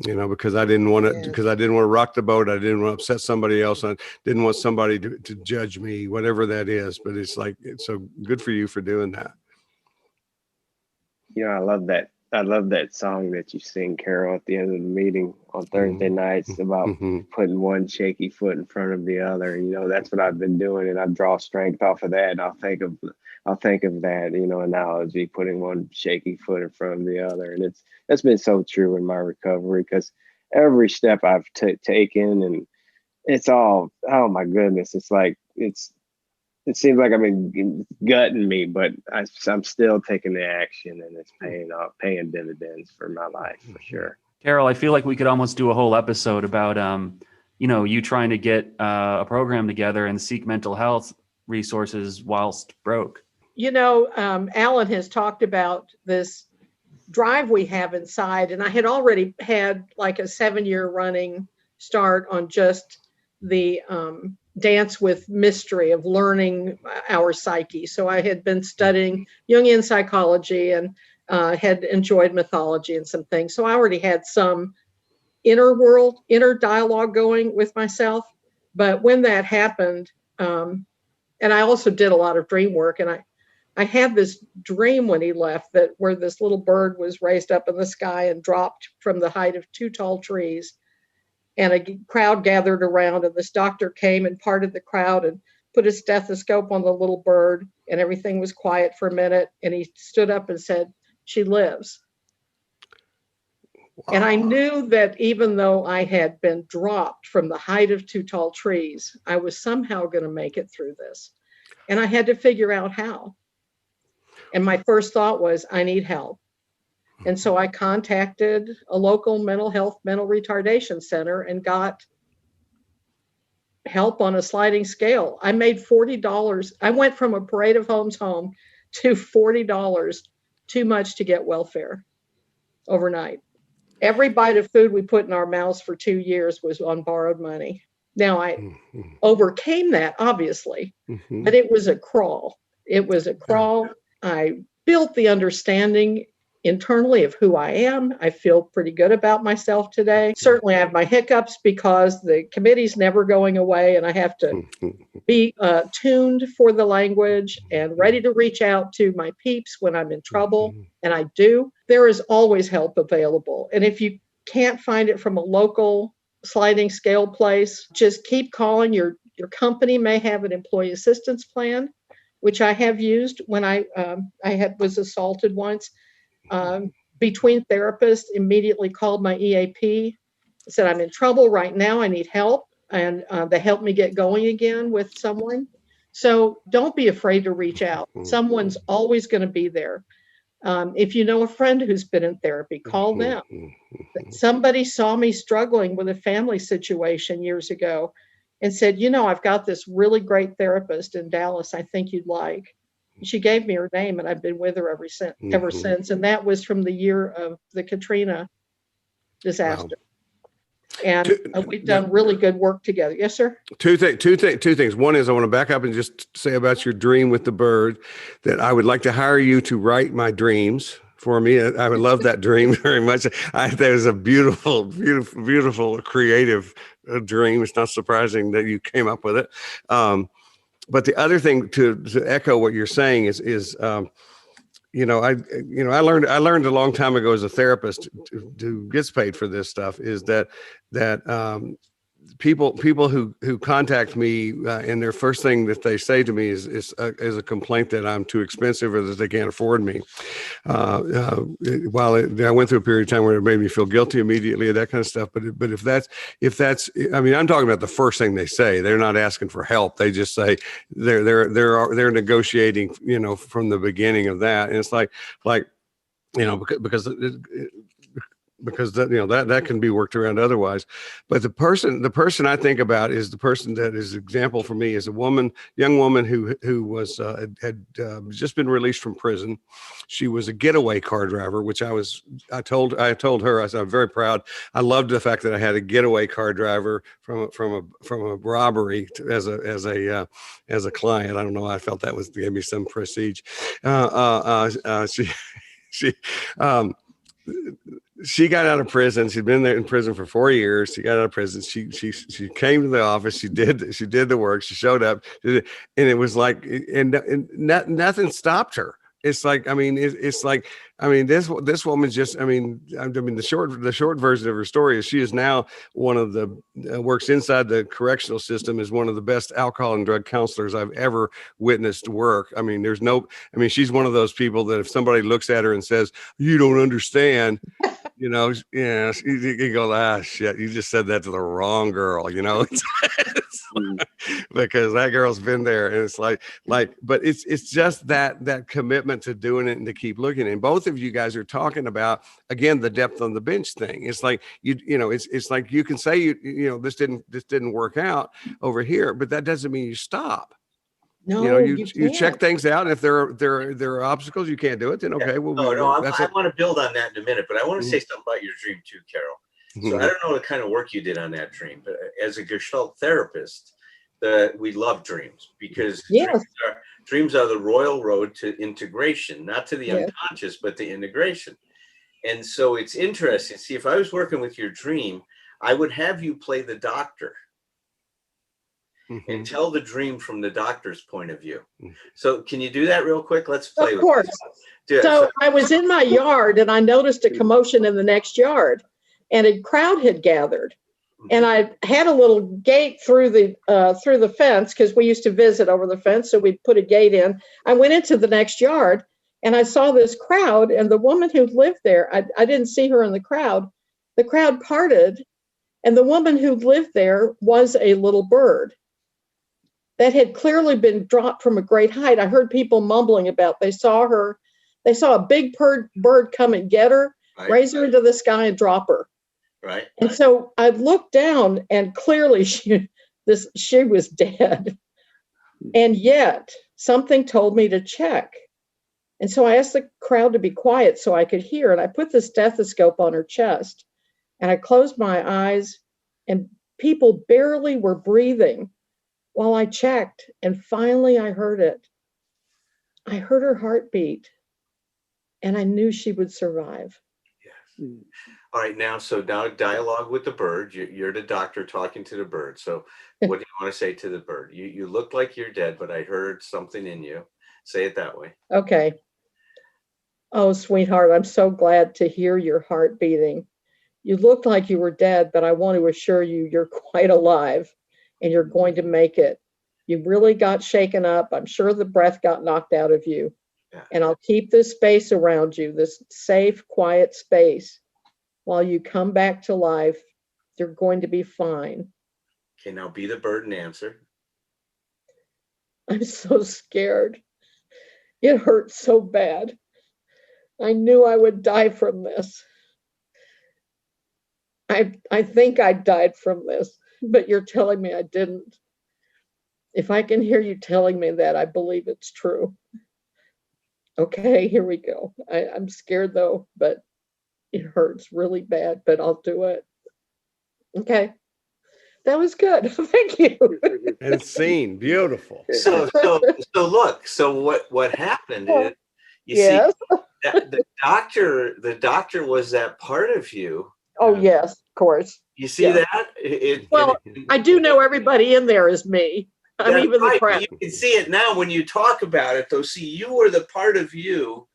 You know, because I didn't want to rock the boat. I didn't want to upset somebody else. I didn't want somebody to judge me, whatever that is. But it's like, it's so good for you for doing that. You know, I love that song that you sing, Carol, at the end of the meeting on Thursday nights about putting one shaky foot in front of the other. You know, that's what I've been doing, and I draw strength off of that. And I'll think of that, you know, analogy, putting one shaky foot in front of the other. And that's been so true in my recovery, because every step I've taken, and it's all, oh my goodness, it's like it seems like I've been gutting me, but I'm still taking the action, and it's paying dividends for my life, for sure. Carol, I feel like we could almost do a whole episode about, you know, you trying to get a program together and seek mental health resources whilst broke. You know, Alan has talked about this drive we have inside, and I had already had like a 7-year running start on just the dance with mystery of learning our psyche. So I had been studying Jungian psychology and had enjoyed mythology and some things. So I already had some inner dialogue going with myself. But when that happened, and I also did a lot of dream work, and I had this dream when he left where this little bird was raised up in the sky and dropped from the height of 2 tall trees. And a crowd gathered around, and this doctor came and parted the crowd and put his stethoscope on the little bird, and everything was quiet for a minute. And he stood up and said, "She lives." Wow. And I knew that even though I had been dropped from the height of 2 tall trees, I was somehow going to make it through this. And I had to figure out how. And my first thought was, I need help. And so I contacted a local mental retardation center and got help on a sliding scale. I made $40. I went from a parade of homes home to $40 too much to get welfare overnight. Every bite of food we put in our mouths for 2 years was on borrowed money. Now, I overcame that, obviously, but it was a crawl. It was a crawl. I built the understanding internally of who I am. I feel pretty good about myself today. Certainly, I have my hiccups because the committee's never going away, and I have to be tuned for the language and ready to reach out to my peeps when I'm in trouble, and I do. There is always help available. And if you can't find it from a local sliding scale place, just keep calling. Your company may have an employee assistance plan, which I have used when I was assaulted once. Between therapists, immediately called my EAP, said, I'm in trouble right now, I need help. And they helped me get going again with someone. So don't be afraid to reach out. Someone's always going to be there. If you know a friend who's been in therapy, call them. Somebody saw me struggling with a family situation years ago and said, I've got this really great therapist in Dallas I think you'd like. She gave me her name, and I've been with her ever since. And that was from the year of the Katrina disaster. Wow. And we've done really good work together. Yes, sir. Two things. One is I want to back up and just say about your dream with the bird that I would like to hire you to write my dreams for me. I would love that dream very much. That was a beautiful, creative dream. It's not surprising that you came up with it. But the other thing to echo what you're saying is I learned a long time ago as a therapist who gets paid for this stuff is that people who contact me and their first thing that they say to me is a complaint that I'm too expensive or that they can't afford me. While I went through a period of time where it made me feel guilty immediately, that kind of stuff. But if that's, I mean, I'm talking about the first thing they say. They're not asking for help. They just say they're negotiating, from the beginning of that. And it's like, because that can be worked around otherwise. But the person I think about is the person that is example for me is young woman who was had just been released from prison. She was a getaway car driver, which I told her, I said, I'm very proud. I loved the fact that I had a getaway car driver from a robbery as a client. I don't know. I felt that gave me some prestige. She got out of prison. She'd been there in prison for 4 years. She got out of prison. She came to the office. She did the work. She showed up, and it was like, and nothing stopped her. It's like, this woman just, the short version of her story is she is now one of the works inside the correctional system is one of the best alcohol and drug counselors I've ever witnessed work. She's one of those people that if somebody looks at her and says, you don't understand, you go, shit, you just said that to the wrong girl, because that girl's been there. And it's like, but it's just that commitment to doing it and to keep looking. And both of you guys are talking about, again, the depth on the bench thing. It's like, it's like you can say, this didn't work out over here, but that doesn't mean you stop. No, you check things out. And if there are obstacles, you can't do it, then okay. I want to build on that in a minute, but I want to say something about your dream too, Carol. So I don't know what kind of work you did on that dream, but as a Gestalt therapist, we love dreams because dreams are the royal road to integration, not to the unconscious, but to integration. And so it's interesting. See, if I was working with your dream, I would have you play the doctor and tell the dream from the doctor's point of view. So can you do that real quick? Let's play. Of course. So I was in my yard and I noticed a commotion in the next yard and a crowd had gathered. And I had a little gate through the fence because we used to visit over the fence. So we'd put a gate in. I went into the next yard and I saw this crowd and the woman who lived there, I didn't see her in the crowd. The crowd parted and the woman who lived there was a little bird that had clearly been dropped from a great height. I heard people mumbling about they saw a big bird come and get her, raise her into the sky and drop her. Right. And so I looked down and clearly she was dead. And yet something told me to check. And so I asked the crowd to be quiet so I could hear. And I put the stethoscope on her chest and I closed my eyes, and people barely were breathing while I checked. And finally I heard it. I heard her heartbeat and I knew she would survive. Yes. All right, now dialogue with the bird. You're the doctor talking to the bird. So what do you want to say to the bird? You look like you're dead, but I heard something in you. Say it that way. Okay. Oh, sweetheart, I'm so glad to hear your heart beating. You looked like you were dead, but I want to assure you you're quite alive and you're going to make it. You really got shaken up. I'm sure the breath got knocked out of you. Yeah. And I'll keep this space around you, this safe, quiet space. While you come back to life, you're going to be fine. Okay, now be the bird and answer. I'm so scared. It hurts so bad. I knew I would die from this. I think I died from this, but you're telling me I didn't. If I can hear you telling me that, I believe it's true. Okay, here we go. I'm scared though, but it hurts really bad, but I'll do it. Okay. That was good. Thank you. And scene, beautiful. So look, so what happened is, you see, that the doctor was that part of you. Oh, yes, of course. You see that? I do know everybody in there is me. I'm even the crap. You can see it now when you talk about it, though. See, you were the part of you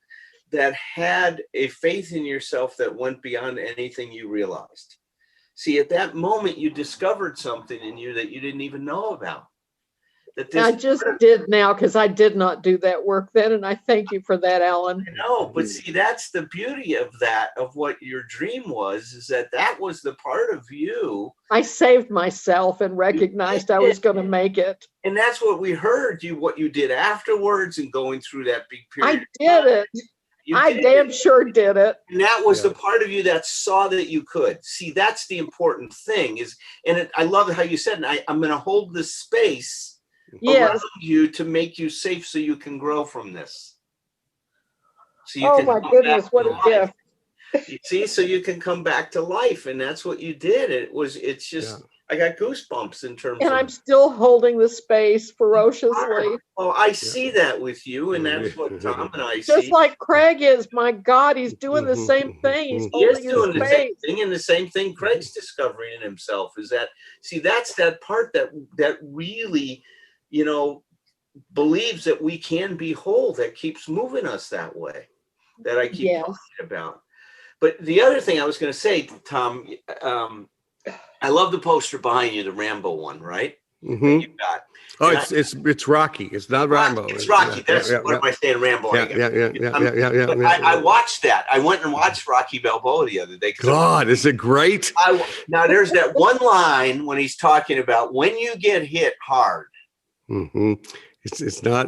that had a faith in yourself that went beyond anything you realized. See, at that moment, you discovered something in you that you didn't even know about. I just did now, because I did not do that work then, and I thank you for that, Alan. I know, but see, that's the beauty of that, of what your dream was, is that was the part of you. I saved myself and recognized I was going to make it. And that's what we heard, what you did afterwards and going through that big period. I did it. I damn sure did it. And that was the part of you that saw that you could. See, that's the important thing I love how you said, I'm going to hold this space around you to make you safe so you can grow from this. So you my goodness, what a gift. You see, so you can come back to life. And that's what you did. It's just, I got goosebumps in terms of. And I'm still holding the space ferociously. Oh, I see that with you. And that's what Tom and I see. Just like Craig is. My God, he's doing the same thing. He's holding doing the same thing. And the same thing Craig's discovering in himself is that, see, that's that part that really, believes that we can be whole, that keeps moving us that way, that I keep talking about. But the other thing I was going to say, Tom, I love the poster behind you, the Rambo one, right? Mm-hmm. You got. Oh, it's Rocky. It's not Rambo. It's Rocky. That's what am I saying, Rambo? I watched that. I went and watched Rocky Balboa the other day. God, is it great? Now there's that one line when he's talking about when you get hit hard. Mm-hmm. It's not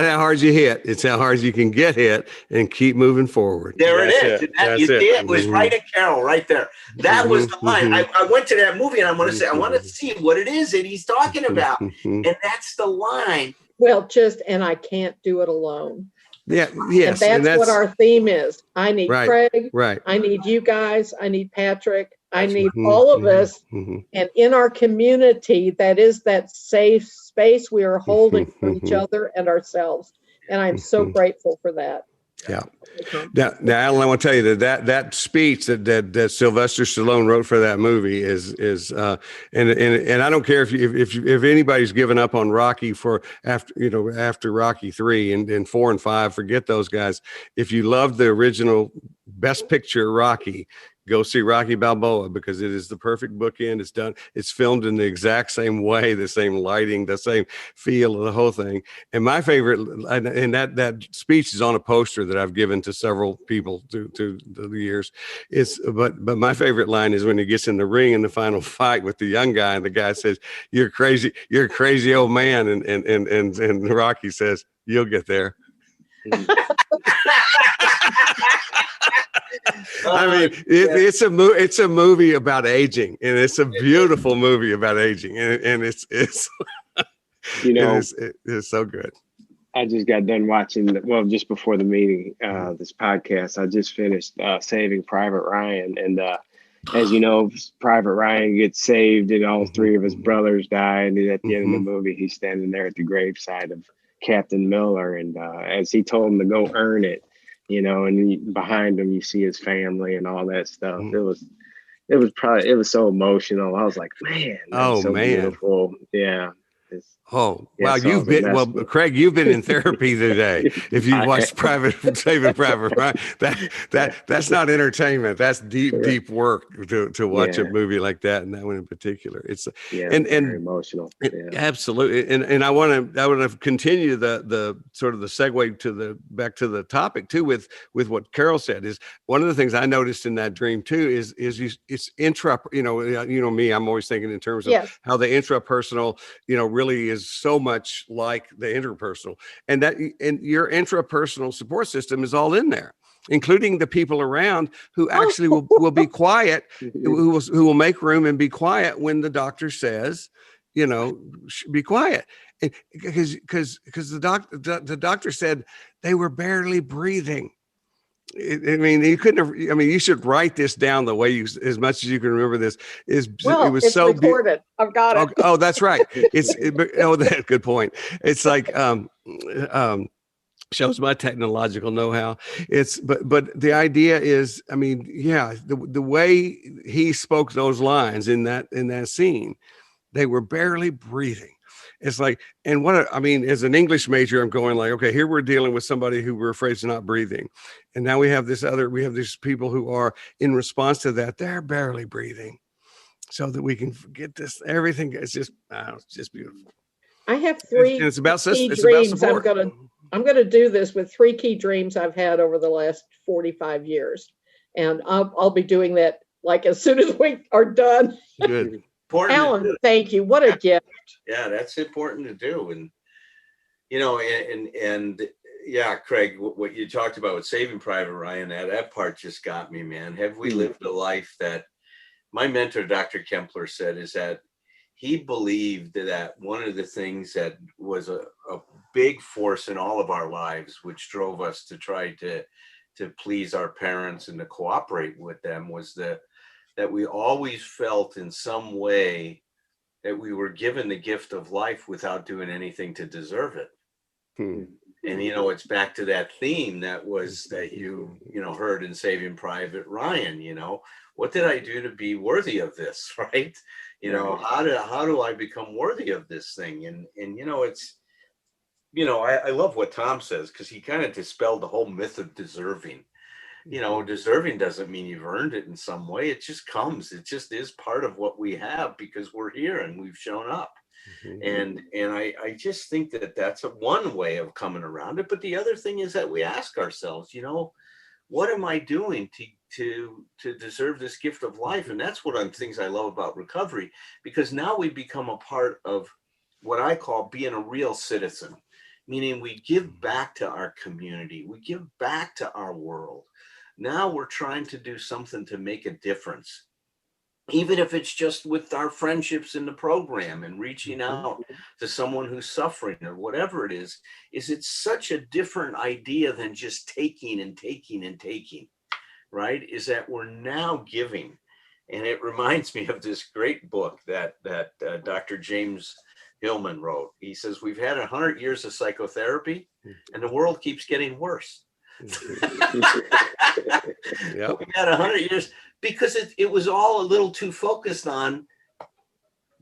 how hard you hit. It's how hard you can get hit and keep moving forward. There it is. It was right at Carol, right there. That was the line. I went to that movie and I want to see what it is that he's talking about. And that's the line. Well, and I can't do it alone. Yeah. Yes. And that's what our theme is. I need Craig. Right. I need you guys. I need Patrick. I need all of us. And in our community, that is that safe space we are holding for each other and ourselves. And I'm so grateful for that. Yeah. Now, Alan, I want to tell you that speech that Sylvester Stallone wrote for that movie is and I don't care if anybody's given up on Rocky after Rocky 3 and 4 and 5, forget those guys. If you love the original Best Picture Rocky, go see Rocky Balboa, because it is the perfect bookend. It's done. It's filmed in the exact same way, the same lighting, the same feel of the whole thing. And my favorite, and that speech is on a poster that I've given to several people through the years. But my favorite line is when he gets in the ring in the final fight with the young guy, and the guy says, "You're crazy. You're a crazy old man." And Rocky says, "You'll get there." I mean, it's a movie about aging, and it's a beautiful movie about aging, and it's it's so good. I just got done watching, well, just before the meeting, this podcast. I just finished Saving Private Ryan. And as you know, Private Ryan gets saved and all three of his brothers die. And at the end of the movie, he's standing there at the graveside of Captain Miller. And as he told him to go earn it, you know, and behind him, you see his family and all that stuff. It was so emotional. I was like, man, that's so beautiful. Yeah. Wow, you've been Craig, you've been in therapy today. If you watched Saving Private Ryan, that's not entertainment. That's deep work to watch a movie like that, and that one in particular. It's very emotional. Absolutely. And I want to continue the sort of the segue back to the topic too with what Carol said. Is one of the things I noticed in that dream too is it's intra. You know me. I'm always thinking in terms of how the intrapersonal really is so much like the interpersonal, and your intrapersonal support system is all in there, including the people around who actually will be quiet, who will make room and be quiet when the doctor says, be quiet, because the doctor said they were barely breathing. You should write this down the way as much as you can remember this. It was it's so recorded. I've got it. Oh, that's right. Good point. It's like, shows my technological know-how. But the idea is, the way he spoke those lines in that scene, they were barely breathing. It's like, as an English major, I'm going like, okay, here we're dealing with somebody who we're afraid is not breathing. And now we have these people who are in response to that, they're barely breathing, so that we can get this, everything. It's just beautiful. I have three it's about key dreams. I'm going to do this with 3 key dreams I've had over the last 45 years. And I'll be doing that like as soon as we are done. Good. Alan, thank you. What a gift. Yeah, that's important to do. And, Craig, what you talked about with Saving Private Ryan, that part just got me, man. Have we lived a life that my mentor, Dr. Kempler, said is that he believed that one of the things that was a big force in all of our lives, which drove us to try to please our parents and to cooperate with them, was that we always felt in some way that we were given the gift of life without doing anything to deserve it. And, it's back to that theme that you heard in Saving Private Ryan, what did I do to be worthy of this? Right. How do I become worthy of this thing? And it's, I love what Tom says, because he kind of dispelled the whole myth of deserving. Deserving doesn't mean you've earned it in some way. It just comes. It just is part of what we have because we're here and we've shown up. And I just think that that's one way of coming around it. But the other thing is that we ask ourselves, what am I doing to deserve this gift of life? And that's things I love about recovery, because now we become a part of what I call being a real citizen, meaning we give back to our community. We give back to our world. Now we're trying to do something to make a difference, even if it's just with our friendships in the program and reaching out to someone who's suffering or whatever it is it's such a different idea than just taking and taking and taking, right? Is that we're now giving. And it reminds me of this great book that Dr. James Hillman wrote. He says, we've had 100 years of psychotherapy and the world keeps getting worse. Yep. We've had 100 years because it was all a little too focused on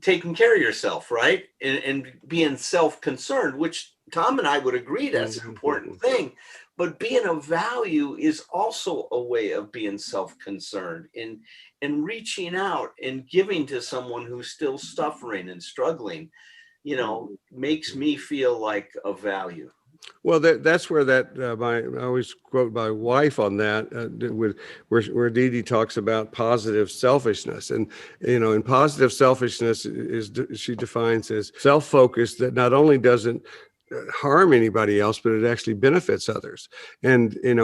taking care of yourself, right? And being self-concerned, which Tom and I would agree that's an important thing. But being of value is also a way of being self-concerned and reaching out and giving to someone who's still suffering and struggling, makes me feel like of value. Well, that's where I always quote my wife on that, where Dee Dee talks about positive selfishness, and and positive selfishness she defines as self-focus that not only doesn't harm anybody else, but it actually benefits others. And and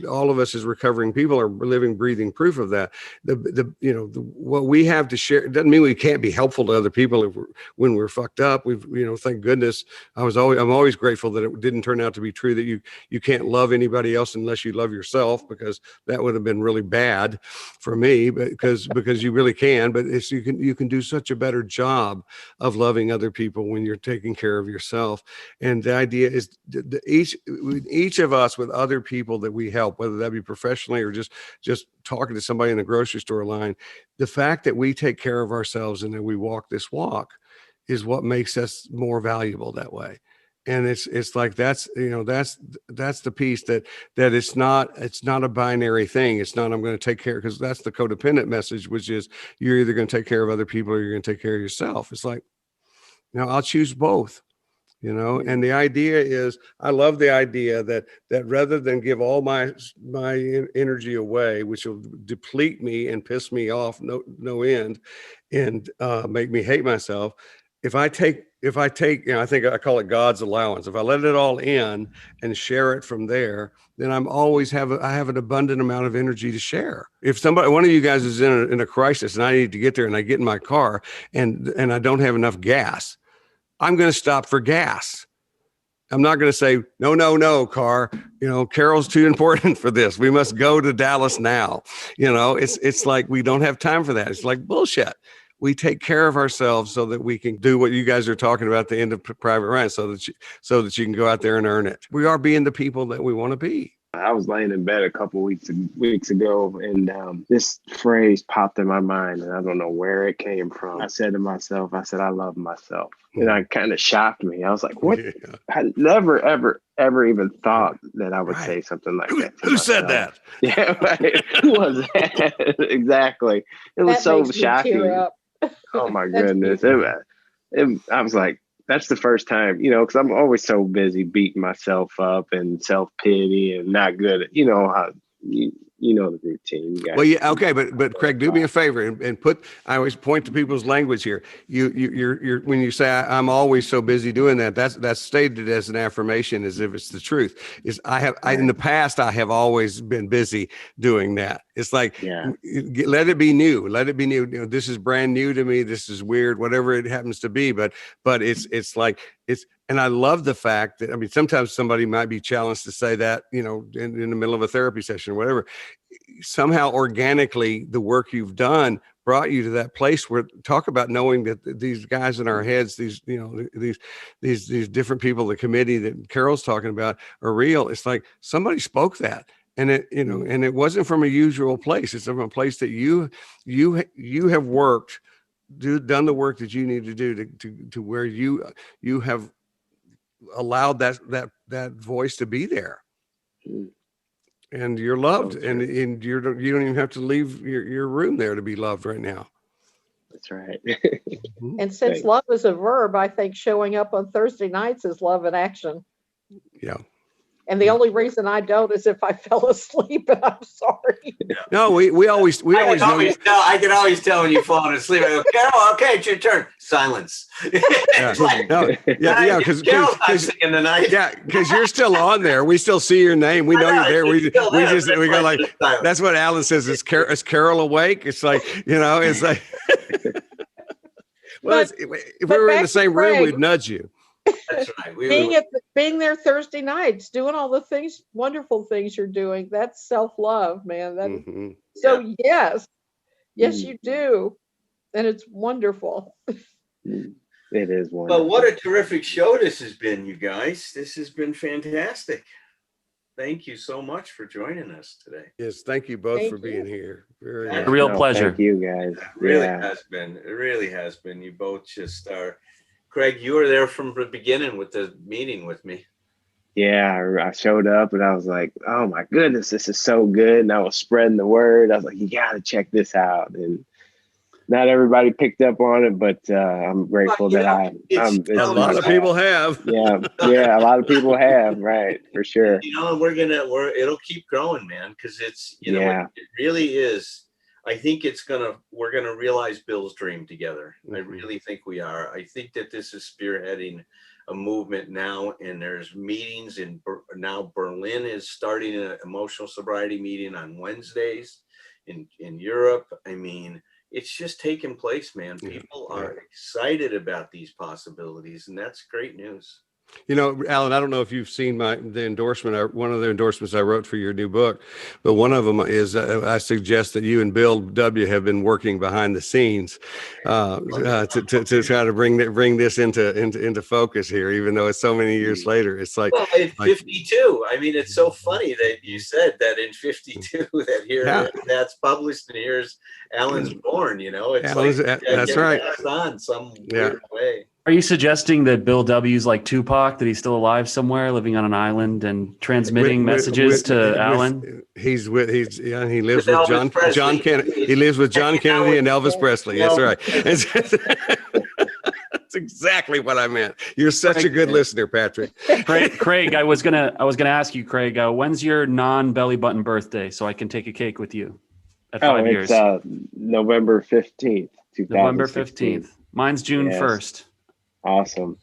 all of us as recovering people are living, breathing proof of that. What we have to share, it doesn't mean we can't be helpful to other people when we're fucked up. Thank goodness. I'm always grateful that it didn't turn out to be true that you can't love anybody else unless you love yourself, because that would have been really bad for me, because you really can, but you can do such a better job of loving other people when you're taking care of yourself. And the idea is each of us, with other people that we help, whether that be professionally or just talking to somebody in the grocery store line, the fact that we take care of ourselves and that we walk this walk is what makes us more valuable that way. And it's like that's the piece that it's not a binary thing. It's not I'm going to take care, because that's the codependent message, which is you're either going to take care of other people or you're going to take care of yourself. It's like, I'll choose both. And the idea is, I love the idea that rather than give all my energy away, which will deplete me and piss me off no end, and make me hate myself, if I take, I think I call it God's allowance. If I let it all in and share it from there, then I have an abundant amount of energy to share. If one of you guys is in a crisis and I need to get there, and I get in my car and I don't have enough gas, I'm going to stop for gas. I'm not going to say, no, car, Carol's too important for this. We must go to Dallas now. It's like, we don't have time for that. It's like bullshit. We take care of ourselves so that we can do what you guys are talking about at the end of Private Ryan, so that you can go out there and earn it. We are being the people that we want to be. I was laying in bed a couple weeks ago, and this phrase popped in my mind, and I don't know where it came from. I said to myself, I love myself. And it kind of shocked me. I was like, what? Yeah. I never, ever even thought that I would say something like that. Who said that? Yeah, right. Who was that? Exactly. It was so shocking. Oh my goodness. I was like, that's the first time, because I'm always so busy beating myself up and self-pity and not good at, how the routine. Well, yeah, okay, but Craig, do me a favor and I always point to people's language here. You're when you say I'm always so busy doing that, that's stated as an affirmation, as if it's the truth. In the past I have always been busy doing that. It's like, let it be new. Let it be new. This is brand new to me. This is weird, whatever it happens to be. But it's like, and I love the fact that, sometimes somebody might be challenged to say that, in the middle of a therapy session or whatever. Somehow organically, the work you've done brought you to that place where, talk about knowing that these guys in our heads, these different people, the committee that Carol's talking about, are real. It's like somebody spoke that. And and it wasn't from a usual place. It's from a place that you have worked, done the work that you need to do to where you have allowed that voice to be there, and you're loved, and you don't even have to leave your room there to be loved right now. That's right. And since love is a verb, I think showing up on Thursday nights is love in action. Yeah. And the only reason I don't is if I fell asleep, and I'm sorry. No, we always know. I can always tell when you've fallen asleep. I go, Carol, okay, it's your turn. Silence. Because Carol's not singing tonight. Yeah, because you're still on there. We still see your name. We know you're there. We go like, that's what Alan says. Is Carol awake? It's like, it's like. Well, if we were in the same room, we'd nudge you. That's right. Being there Thursday nights, doing all the things, wonderful things you're doing, that's self-love, man. So yes, you do. And it's wonderful. It is wonderful. Well, what a terrific show this has been, you guys. This has been fantastic. Thank you so much for joining us today. Yes, thank you both for being here. A real pleasure. Thank you, guys. It really has been. It really has been. You both just are. Craig, you were there from the beginning with the meeting with me. Yeah, I showed up and I was like, oh my goodness, this is so good. And I was spreading the word. I was like, you got to check this out. And not everybody picked up on it, but I'm grateful that a lot of people have. Yeah, a lot of people have, right, for sure. It'll keep growing, man, because it's, it really is. I think we're gonna realize Bill's dream together. I really think we are. I think that this is spearheading a movement now, and there's meetings now Berlin is starting an emotional sobriety meeting on Wednesdays in Europe. I mean, it's just taking place, man. People are excited about these possibilities, and that's great news. You know, Alan, I don't know if you've seen the endorsement, one of the endorsements I wrote for your new book, but one of them is I suggest that you and Bill W. have been working behind the scenes to try to bring this into focus here, even though it's so many years later. It's like, well, in 52. I mean, it's so funny that you said that in 52 that here that's published and here's Alan's born. You know, it's Alan's, like that's right. On some weird way. Are you suggesting that Bill W.'s like Tupac, that he's still alive somewhere, living on an island and transmitting messages to Alan? He lives with John Kennedy. He lives with John Kennedy and Elvis Presley. That's right. That's exactly what I meant. You're such a good listener, Patrick. Craig, I was gonna ask you, Craig, when's your non-belly button birthday so I can take a cake with you at 5 years? It's November 15th, 2016. November 15th. Mine's June 1st. Awesome.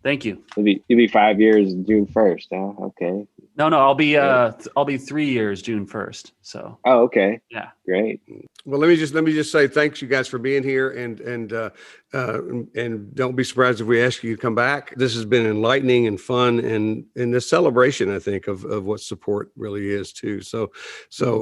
Thank you. You'll be 5 years June 1st, huh? Okay. No, I'll be 3 years June 1st. So. Oh, okay. Yeah. Great. Well, let me just say thanks, you guys, for being here, and don't be surprised if we ask you to come back. This has been enlightening and fun, and the celebration, I think, of what support really is too. So,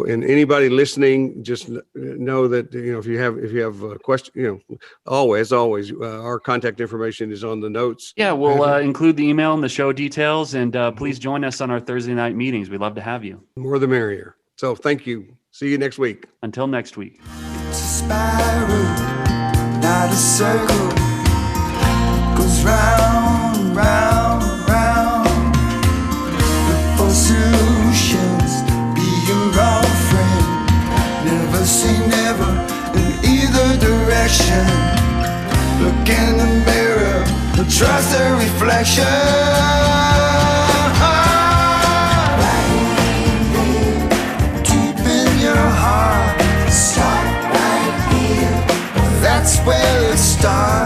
and anybody listening, just know that if you have a question, always our contact information is on the notes. Yeah, we'll include the email and the show details, and please join us on our Thursday night meetings. We'd love to have you. More the merrier. So, thank you. See you next week. Until next week. It's a spiral, not a circle. Goes round, round, round. Look for solutions, be your own friend. Never say never in either direction. Look in the mirror, trust the reflection. Start right here. That's where it starts.